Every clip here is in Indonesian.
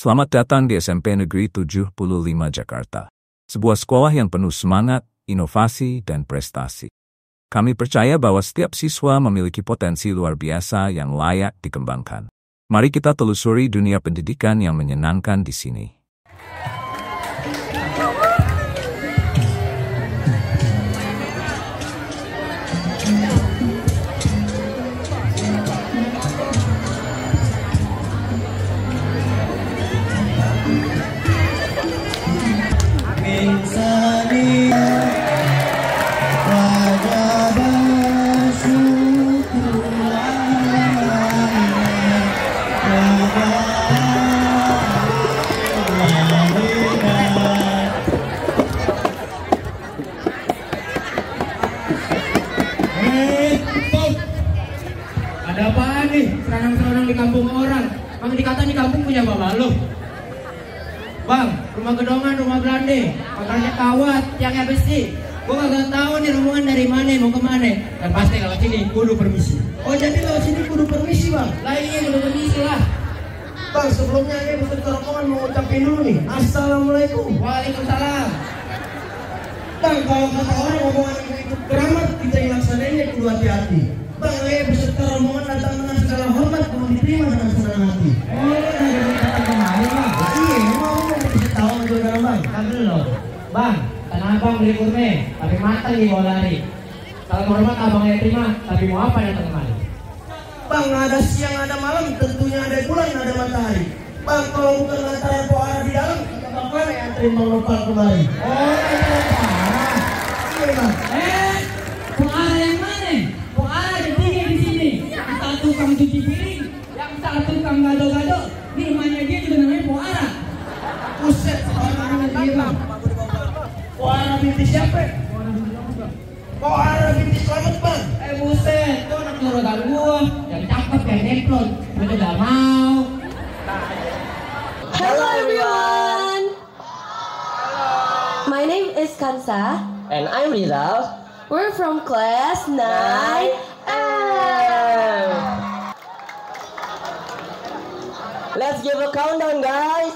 Selamat datang di SMP Negeri 75 Jakarta. Sebuah sekolah yang penuh semangat, inovasi, dan prestasi. Kami percaya bahwa setiap siswa memiliki potensi luar biasa yang layak dikembangkan. Mari kita telusuri dunia pendidikan yang menyenangkan di sini. Ada apaan nih? Seranang-seranang di kampung orang. Mang dikata di kampung punya bapak lo. Bang, rumah gedongan, rumah belande, kontraknya kawat, tiangnya besi. Gua kagak tahu nih rombongan dari mana, mau kemana. Dan pasti lewat sini kudu permisi. Oh jadi lewat sini kudu permisi bang? Lah iya kudu permisi lah. Bang sebelumnya ini beserta rombongan mau ucapin dulu nih. Assalamualaikum. Waalaikumsalam. Bang kalau kata orang rombongan ikut keramat kita yang laksanainnya kudu hati-hati. Bang beserta rombongan datang dengan segala hormat kudu diterima dengan senang hati. Oh dari kata kemarin bang. Iya emang bisa tahu betul dalam bang. Kan belum. Bang, tanah abang beli kurme, tapi matang di bawah lari. Kalau hormat abangnya terima, tapi mau apa yang kemari? Bang, ada siang, ada malam, tentunya ada bulan, ada matahari. Bang, kalau bukan lantaran pohara di dalam, kita bakal yang terima nopal kembali. Oh, itu pohara. Iya bang. Pohara yang mana? Pohara ada 3 di sini. Yang satu tukang cuci piring, yang satu tukang gado-gado. Di rumahnya dia juga namanya pohara. Buset, orang dia bang. Pohara binti siapa? Pohara binti Selamat bang. Buset, itu anak turunan gua. Yang cakep, yang neplon. Gua juga gak mau. Hello everyone. My name is Kansa. And I'm Rizal. We're from class 9M. Let's give a countdown, guys.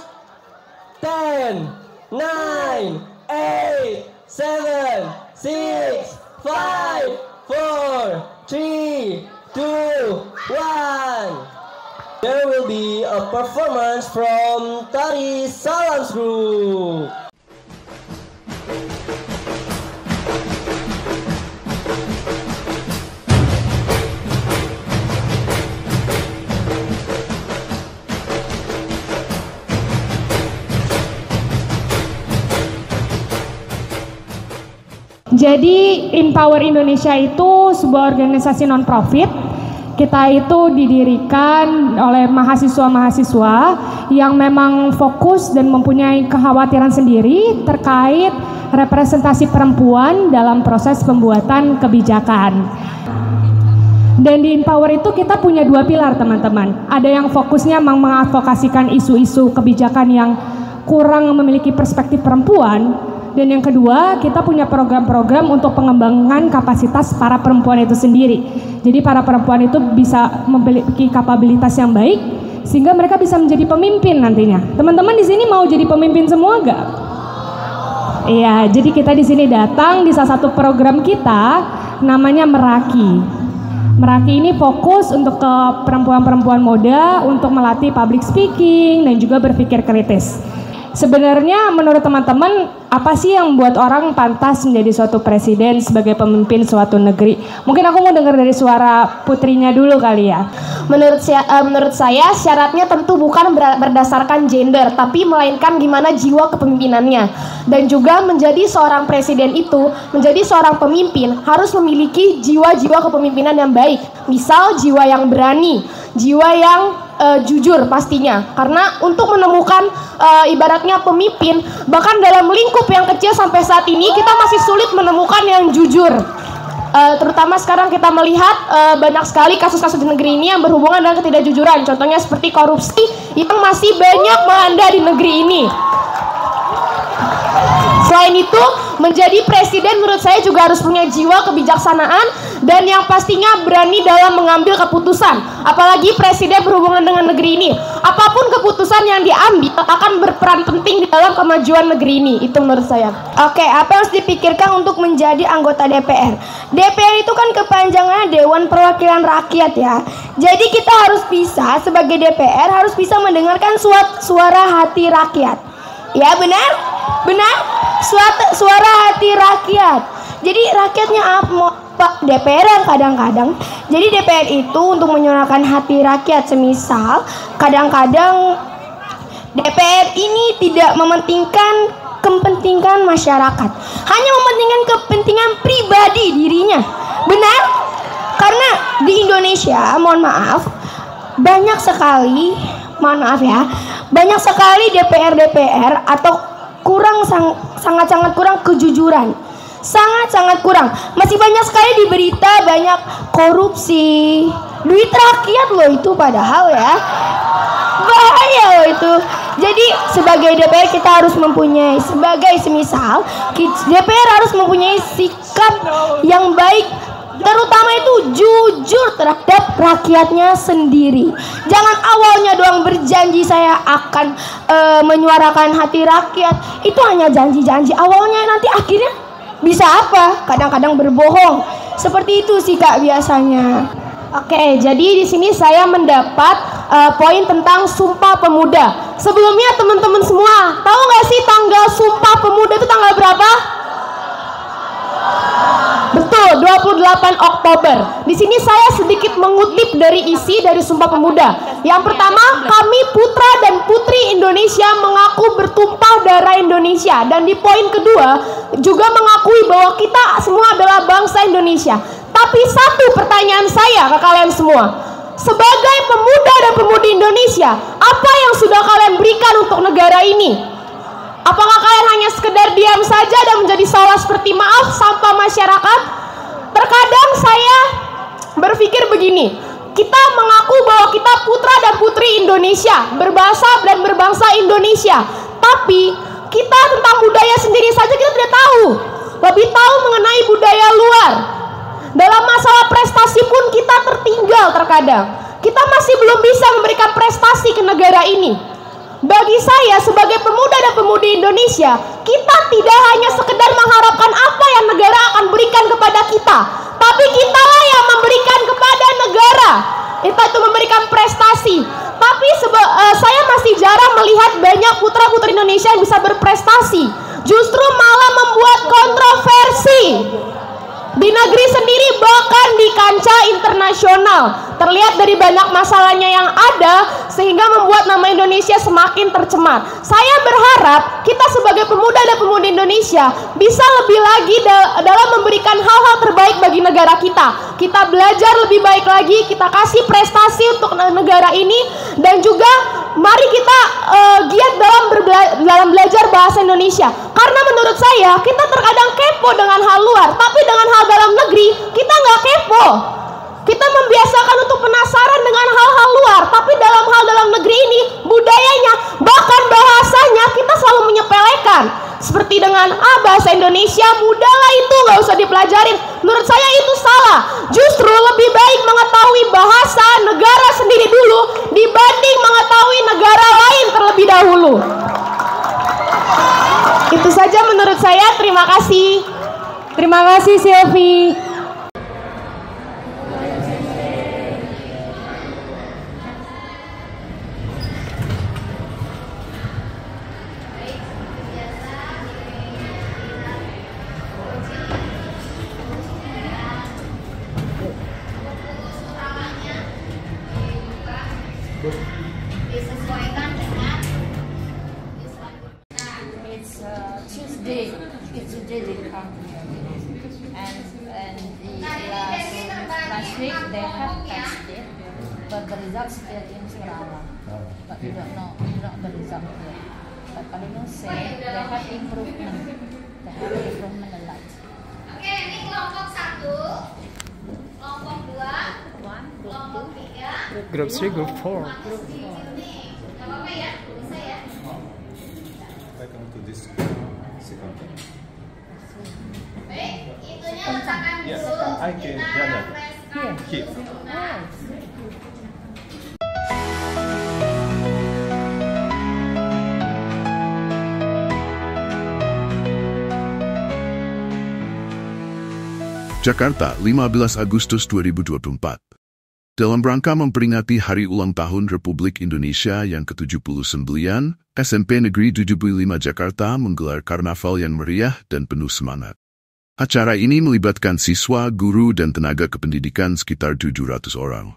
10, 9, 8, 7, 6, 5, 4, 3, 2, 1. There will be a performance from Tari Salams Group. Jadi Empower Indonesia itu sebuah organisasi non-profit. Kita itu didirikan oleh mahasiswa-mahasiswa yang memang fokus dan mempunyai kekhawatiran sendiri terkait representasi perempuan dalam proses pembuatan kebijakan. Dan di Empower itu kita punya 2 pilar teman-teman. Ada yang fokusnya mengadvokasikan isu-isu kebijakan yang kurang memiliki perspektif perempuan. Dan yang kedua, kita punya program-program untuk pengembangan kapasitas para perempuan itu sendiri. Jadi para perempuan itu bisa memiliki kapabilitas yang baik sehingga mereka bisa menjadi pemimpin nantinya. Teman-teman di sini mau jadi pemimpin semua nggak? Iya, jadi kita di sini datang di salah satu program kita namanya Meraki. Meraki ini fokus untuk ke perempuan-perempuan muda untuk melatih public speaking dan juga berpikir kritis. Sebenarnya menurut teman-teman apa sih yang membuat orang pantas menjadi suatu presiden sebagai pemimpin suatu negeri? Mungkin aku mau dengar dari suara putrinya dulu kali ya. Menurut saya syaratnya tentu bukan berdasarkan gender, tapi melainkan gimana jiwa kepemimpinannya. Dan juga menjadi seorang presiden itu, menjadi seorang pemimpin harus memiliki jiwa-jiwa kepemimpinan yang baik. Misal jiwa yang berani, jiwa yang jujur pastinya. Karena untuk menemukan ibaratnya pemimpin, bahkan dalam lingkup yang kecil sampai saat ini kita masih sulit menemukan yang jujur. Terutama sekarang kita melihat banyak sekali kasus-kasus di negeri ini yang berhubungan dengan ketidakjujuran. Contohnya seperti korupsi yang masih banyak melanda di negeri ini. Selain itu, menjadi presiden menurut saya juga harus punya jiwa kebijaksanaan dan yang pastinya berani dalam mengambil keputusan. Apalagi presiden berhubungan dengan negeri ini. Apapun keputusan yang diambil akan berperan penting di dalam kemajuan negeri ini. Itu menurut saya. Oke, apa yang harus dipikirkan untuk menjadi anggota DPR? DPR itu kan kepanjangannya Dewan Perwakilan Rakyat ya. Jadi kita harus bisa sebagai DPR harus bisa mendengarkan suara hati rakyat. Ya benar? Benar? Suara hati rakyat. Jadi rakyatnya apa? DPR yang kadang-kadang. Jadi DPR itu untuk menyuarakan hati rakyat. Semisal kadang-kadang DPR ini tidak mementingkan kepentingan masyarakat, hanya mementingkan kepentingan pribadi dirinya. Benar? Karena di Indonesia, mohon maaf, banyak sekali DPR atau sangat-sangat kurang kejujuran. Sangat-sangat kurang. Masih banyak sekali di berita banyak korupsi. Duit rakyat loh itu padahal ya. Bahaya loh itu. Jadi sebagai DPR kita harus mempunyai DPR harus mempunyai sikap yang baik, terutama itu jujur terhadap rakyatnya sendiri. Jangan awalnya doang berjanji saya akan menyuarakan hati rakyat. Itu hanya janji-janji awalnya, nanti akhirnya bisa apa? Kadang-kadang berbohong. Seperti itu sih Kak biasanya. Oke, jadi di sini saya mendapat poin tentang Sumpah Pemuda. Sebelumnya teman-teman semua, tahu nggak sih tanggal Sumpah Pemuda itu tanggal berapa? Betul, 28 Oktober. Di sini saya sedikit mengutip dari isi dari Sumpah Pemuda. Yang pertama, kami putra dan putri Indonesia mengaku bertumpah darah Indonesia. Dan di poin kedua juga mengakui bahwa kita semua adalah bangsa Indonesia. Tapi satu pertanyaan saya ke kalian semua, sebagai pemuda dan pemudi Indonesia, apa yang sudah kalian berikan untuk negara ini? Apakah kalian hanya sekedar diam saja dan menjadi seolah seperti maaf sampah masyarakat? Terkadang saya berpikir begini, kita mengaku bahwa kita putra dan putri Indonesia, berbahasa dan berbangsa Indonesia, tapi kita tentang budaya sendiri saja kita tidak tahu. Lebih tahu mengenai budaya luar. Dalam masalah prestasi pun kita tertinggal terkadang. Kita masih belum bisa memberikan prestasi ke negara ini. Bagi saya sebagai pemuda dan pemudi Indonesia, kita tidak hanya sekedar mengharapkan apa yang negara akan berikan kepada kita, tapi kitalah yang memberikan kepada negara. Itu memberikan prestasi. Tapi saya masih jarang melihat banyak putra-putri Indonesia yang bisa berprestasi. Justru malah membuat kontroversi di negeri sendiri, bahkan di kancah internasional. Terlihat dari banyak masalahnya yang ada, sehingga membuat nama Indonesia semakin tercemar. Saya berharap kita sebagai pemuda dan pemudi Indonesia bisa lebih lagi dalam memberikan hal-hal terbaik bagi negara kita. Kita belajar lebih baik lagi, kita kasih prestasi untuk negara ini, dan juga mari kita giat dalam belajar bahasa Indonesia. Karena menurut saya kita terkadang kepo dengan hal luar, tapi dengan hal dalam negeri kita nggak kepo. Kita membiasakan untuk penasaran dengan hal-hal luar, tapi dalam hal dalam negeri ini, budayanya, bahkan bahasanya kita selalu menyepelekan. Seperti dengan bahasa Indonesia, mudahlah itu, nggak usah dipelajarin. Menurut saya itu salah. Justru lebih baik mengetahui bahasa negara sendiri dulu dibanding mengetahui negara lain terlebih dahulu. Itu saja menurut saya. Terima kasih. Terima kasih Sylvie. Disesuaikan dengan it's Tuesday they come here, and the last week they have tested, but the result still in Sarawak, but we don't know the result yet. But Palino say they have improvement a lot. Oke, ini kelompok 1, kelompok 2, kelompok 3, Group 3, Group 4. Gak apa-apa ya, bisa ya. Welcome to this second. Baik, itunya letakkan dulu. Kita presskan dulu. Nah, Jakarta, 15 Agustus 2024. Dalam rangka memperingati Hari Ulang Tahun Republik Indonesia yang ke-79, SMP Negeri 75 Jakarta menggelar karnaval yang meriah dan penuh semangat. Acara ini melibatkan siswa, guru, dan tenaga kependidikan sekitar 700 orang.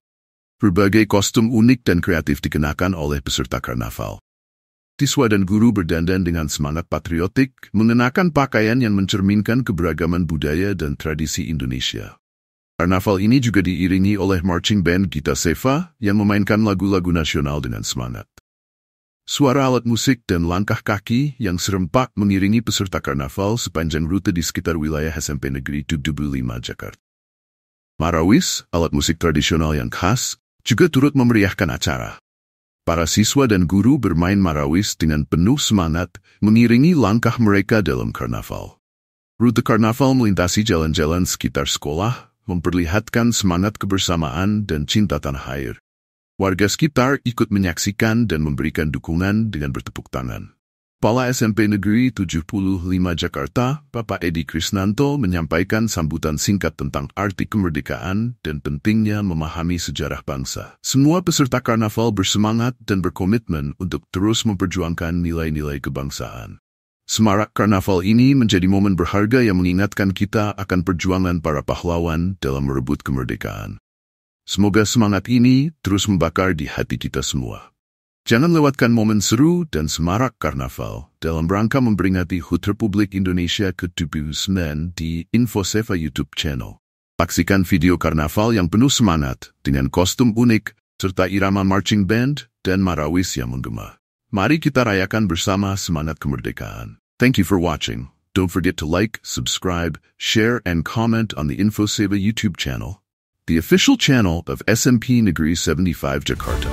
Berbagai kostum unik dan kreatif dikenakan oleh peserta karnaval. Siswa dan guru berdandan dengan semangat patriotik, mengenakan pakaian yang mencerminkan keberagaman budaya dan tradisi Indonesia. Karnaval ini juga diiringi oleh marching band Gita Seva yang memainkan lagu-lagu nasional dengan semangat. Suara alat musik dan langkah kaki yang serempak mengiringi peserta karnaval sepanjang rute di sekitar wilayah SMP Negeri 75 Jakarta. Marawis, alat musik tradisional yang khas, juga turut memeriahkan acara. Para siswa dan guru bermain marawis dengan penuh semangat, mengiringi langkah mereka dalam karnaval. Rute karnaval melintasi jalan-jalan sekitar sekolah, memperlihatkan semangat kebersamaan dan cinta tanah air. Warga sekitar ikut menyaksikan dan memberikan dukungan dengan bertepuk tangan. Kepala SMP Negeri 75 Jakarta, Bapak Edi Krisnanto menyampaikan sambutan singkat tentang arti kemerdekaan dan pentingnya memahami sejarah bangsa. Semua peserta karnaval bersemangat dan berkomitmen untuk terus memperjuangkan nilai-nilai kebangsaan. Semarak karnaval ini menjadi momen berharga yang mengingatkan kita akan perjuangan para pahlawan dalam merebut kemerdekaan. Semoga semangat ini terus membakar di hati kita semua. Jangan lewatkan momen seru dan semarak karnaval dalam rangka memperingati HUT Republik Indonesia ke-79 di Infoseva YouTube channel. Saksikan video karnaval yang penuh semangat dengan kostum unik serta irama marching band dan marawis yang menggema. Mari kita rayakan bersama semangat kemerdekaan. Thank you for watching. Don't forget to like, subscribe, share, and comment on the Infoseva YouTube channel, the official channel of SMP Negeri 75 Jakarta.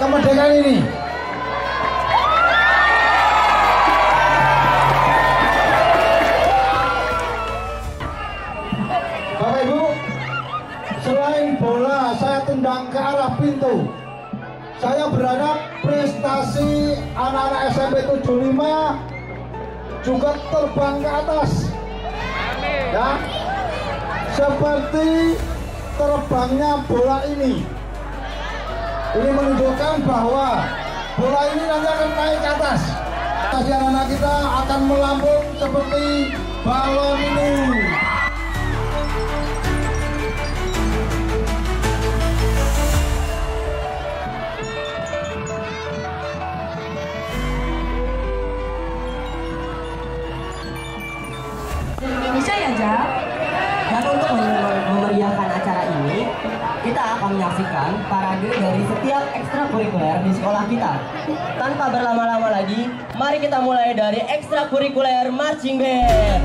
Kemerdekaan ini. Bapak Ibu, selain bola saya tendang ke arah pintu, saya berharap prestasi anak-anak SMP 75 juga terbang ke atas. Ya, seperti terbangnya bola ini. Ini menunjukkan bahwa bola ini nanti akan naik ke atas. Anak-anak kita akan melambung seperti balon ini. Indonesia ya, Jak. Dan untuk memeriahkan acara ini, kita akan menyaksikan parade dari setiap ekstrakurikuler di sekolah kita. Tanpa berlama-lama lagi, mari kita mulai dari ekstrakurikuler marching band.